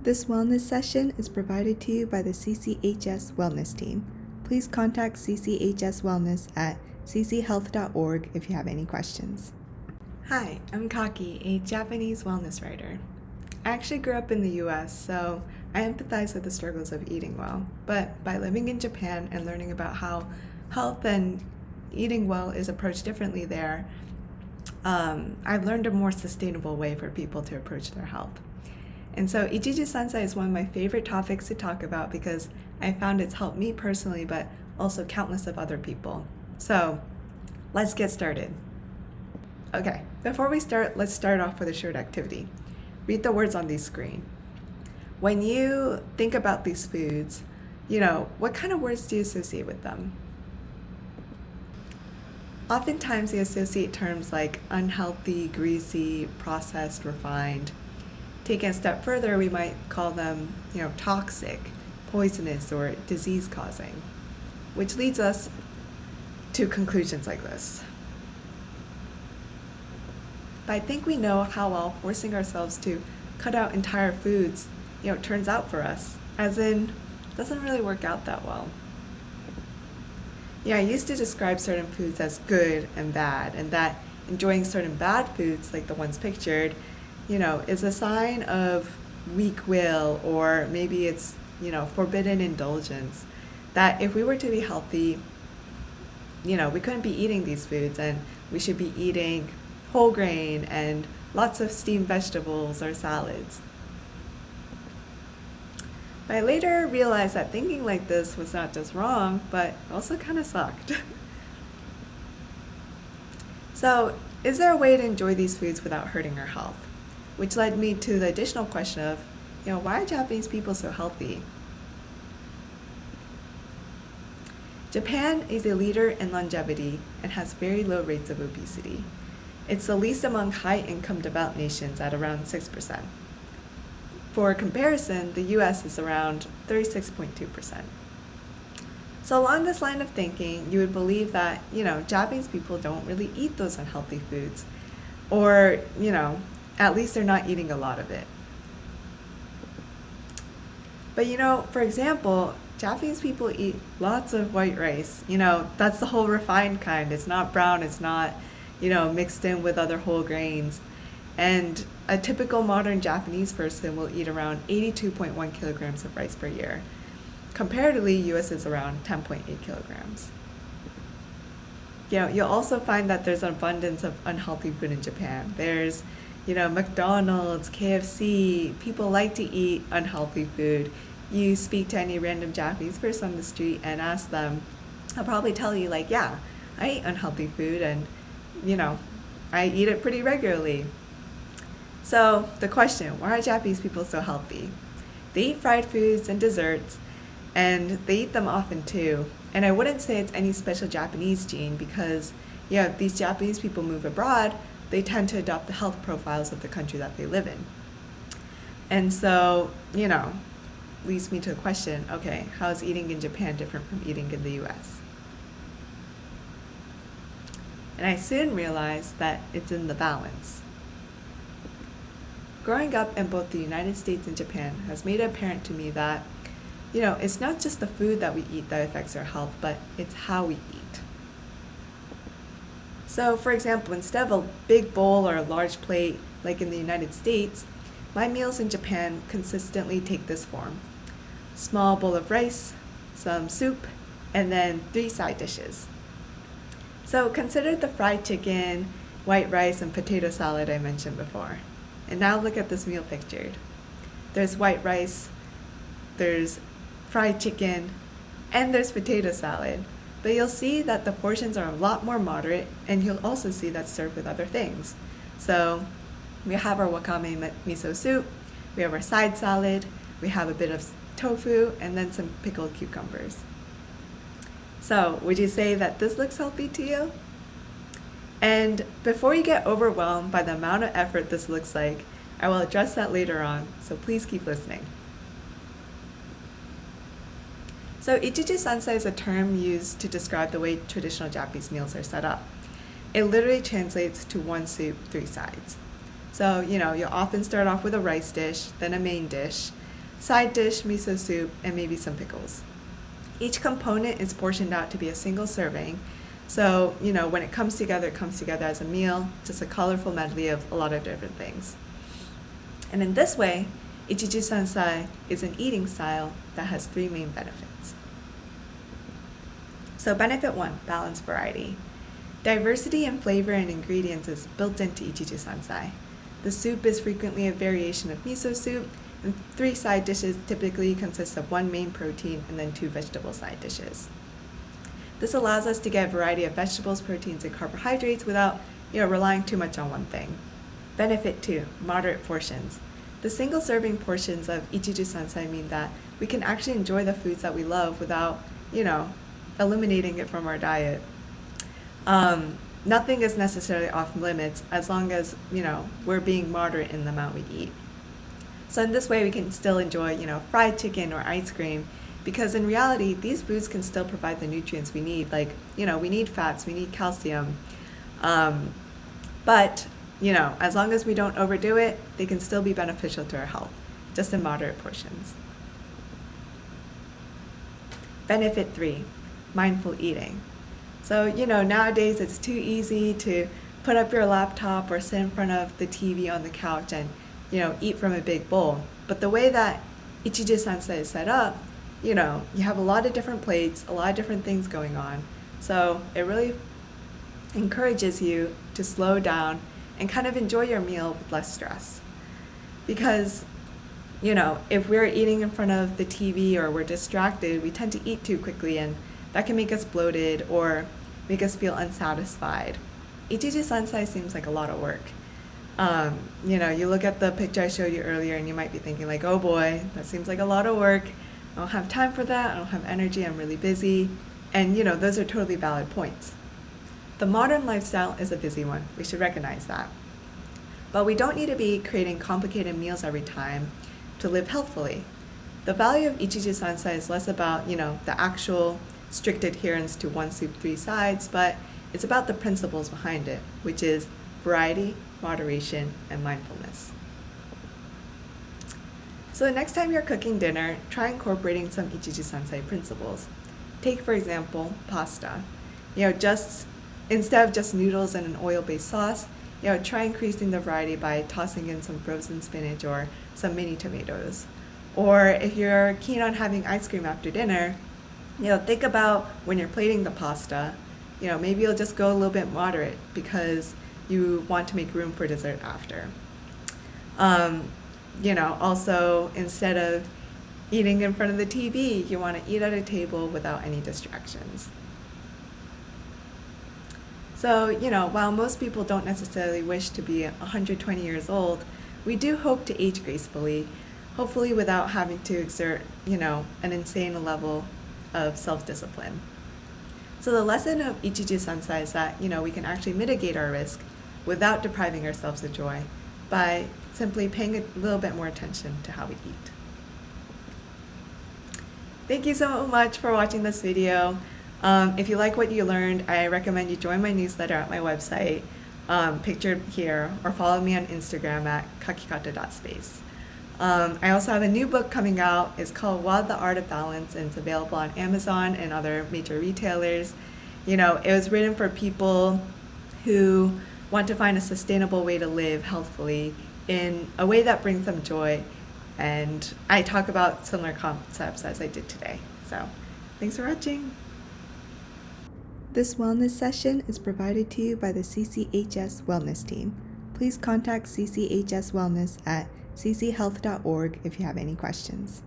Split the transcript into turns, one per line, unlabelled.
This wellness session is provided to you by the CCHS Wellness Team. Please contact CCHS Wellness at cchealth.org if you have any questions. Hi, I'm Kaki, a Japanese wellness writer. I actually grew up in the US, so I empathize with the struggles of eating well. But by living in Japan and learning about how health and eating well is approached differently there, I've learned a more sustainable way for people to approach their health. And so Ichiju-sansai is one of my favorite topics to talk about because I found it's helped me personally, but also countless of other people. So let's get started. Okay, before we start, let's start off with a short activity. Read the words on the screen. When you think about these foods, what kind of words do you associate with them? Oftentimes we associate terms like unhealthy, greasy, processed, refined. Taken a step further, we might call them, toxic, poisonous, or disease-causing, which leads us to conclusions like this. But I think we know how well forcing ourselves to cut out entire foods, turns out for us, as in, doesn't really work out that well. I used to describe certain foods as good and bad, and that enjoying certain bad foods, like the ones pictured, is a sign of weak will, or maybe it's, forbidden indulgence. That if we were to be healthy, we couldn't be eating these foods, and we should be eating whole grain and lots of steamed vegetables or salads. But I later realized that thinking like this was not just wrong, but also kind of sucked. So, is there a way to enjoy these foods without hurting our health? Which led me to the additional question of, why are Japanese people so healthy? Japan is a leader in longevity and has very low rates of obesity. It's the least among high-income developed nations at around 6%. For comparison, the US is around 36.2%. So along this line of thinking, you would believe that, Japanese people don't really eat those unhealthy foods, or, at least they're not eating a lot of it. But for example, Japanese people eat lots of white rice. That's the whole refined kind. It's not brown, it's not, mixed in with other whole grains. And a typical modern Japanese person will eat around 82.1 kilograms of rice per year. Comparatively, US is around 10.8 kilograms. You'll also find that there's an abundance of unhealthy food in Japan. There's, McDonald's, KFC, people like to eat unhealthy food. You speak to any random Japanese person on the street and ask them, they'll probably tell you I eat unhealthy food and, I eat it pretty regularly. So the question, why are Japanese people so healthy? They eat fried foods and desserts, and they eat them often too. And I wouldn't say it's any special Japanese gene because, if these Japanese people move abroad, they tend to adopt the health profiles of the country that they live in. And so, leads me to the question, okay, how is eating in Japan different from eating in the US? And I soon realized that it's in the balance. Growing up in both the United States and Japan has made it apparent to me that, it's not just the food that we eat that affects our health, but it's how we eat. So, for example, instead of a big bowl or a large plate like in the United States, my meals in Japan consistently take this form. Small bowl of rice, some soup, and then 3 side dishes. So consider the fried chicken, white rice, and potato salad I mentioned before. And now look at this meal pictured. There's white rice, there's fried chicken, and there's potato salad. But you'll see that the portions are a lot more moderate, and you'll also see that's served with other things. So we have our wakame miso soup, we have our side salad, we have a bit of tofu, and then some pickled cucumbers. So would you say that this looks healthy to you? And before you get overwhelmed by the amount of effort this looks like, I will address that later on, so please keep listening. So Ichiju-sansai is a term used to describe the way traditional Japanese meals are set up. It literally translates to 1 soup, 3 sides. So, you'll often start off with a rice dish, then a main dish, side dish, miso soup, and maybe some pickles. Each component is portioned out to be a single serving. So, when it comes together as a meal, just a colorful medley of a lot of different things. And in this way, Ichiju-sansai is an eating style that has 3 main benefits. So benefit 1, balance variety. Diversity in flavor and ingredients is built into Ichiju-sansai. The soup is frequently a variation of miso soup, and 3 side dishes typically consist of 1 main protein and then 2 vegetable side dishes. This allows us to get a variety of vegetables, proteins, and carbohydrates without relying too much on one thing. Benefit 2, moderate portions. The single serving portions of Ichiju-sansai mean that we can actually enjoy the foods that we love without, eliminating it from our diet. Nothing is necessarily off limits as long as, we're being moderate in the amount we eat. So in this way, we can still enjoy, fried chicken or ice cream, because in reality, these foods can still provide the nutrients we need. Like, we need fats, we need calcium. But, as long as we don't overdo it, they can still be beneficial to our health, just in moderate portions. Benefit 3, mindful eating. So, nowadays it's too easy to put up your laptop or sit in front of the TV on the couch and, eat from a big bowl. But the way that Ichiju-sansai is set up, you have a lot of different plates, a lot of different things going on. So it really encourages you to slow down and kind of enjoy your meal with less stress. Because, if we're eating in front of the TV or we're distracted, we tend to eat too quickly, and that can make us bloated or make us feel unsatisfied. Ichiju-sansai seems like a lot of work. You look at the picture I showed you earlier and you might be thinking like, oh boy, that seems like a lot of work. I don't have time for that. I don't have energy. I'm really busy. And, those are totally valid points. The modern lifestyle is a busy one. We should recognize that. But we don't need to be creating complicated meals every time to live healthfully. The value of Ichiju-sansai is less about, the actual strict adherence to 1 soup, 3 sides, but it's about the principles behind it, which is variety, moderation, and mindfulness. So the next time you're cooking dinner, try incorporating some Ichiju-sansai principles. Take, for example, pasta. Just instead of just noodles and an oil-based sauce, try increasing the variety by tossing in some frozen spinach or some mini tomatoes. Or if you're keen on having ice cream after dinner, think about when you're plating the pasta, maybe you'll just go a little bit moderate because you want to make room for dessert after. Also, instead of eating in front of the TV, you want to eat at a table without any distractions. So, while most people don't necessarily wish to be 120 years old, we do hope to age gracefully, hopefully without having to exert, an insane level of self-discipline. So the lesson of Ichiju-sansai is that, we can actually mitigate our risk without depriving ourselves of joy by simply paying a little bit more attention to how we eat. Thank you so much for watching this video. If you like what you learned, I recommend you join my newsletter at my website, pictured here, or follow me on Instagram at kakikata.space. I also have a new book coming out. It's called Wild: The Art of Balance, and it's available on Amazon and other major retailers. It was written for people who want to find a sustainable way to live healthfully in a way that brings them joy. And I talk about similar concepts as I did today. So thanks for watching. This wellness session is provided to you by the CCHS Wellness Team. Please contact CCHS Wellness at cchealth.org if you have any questions.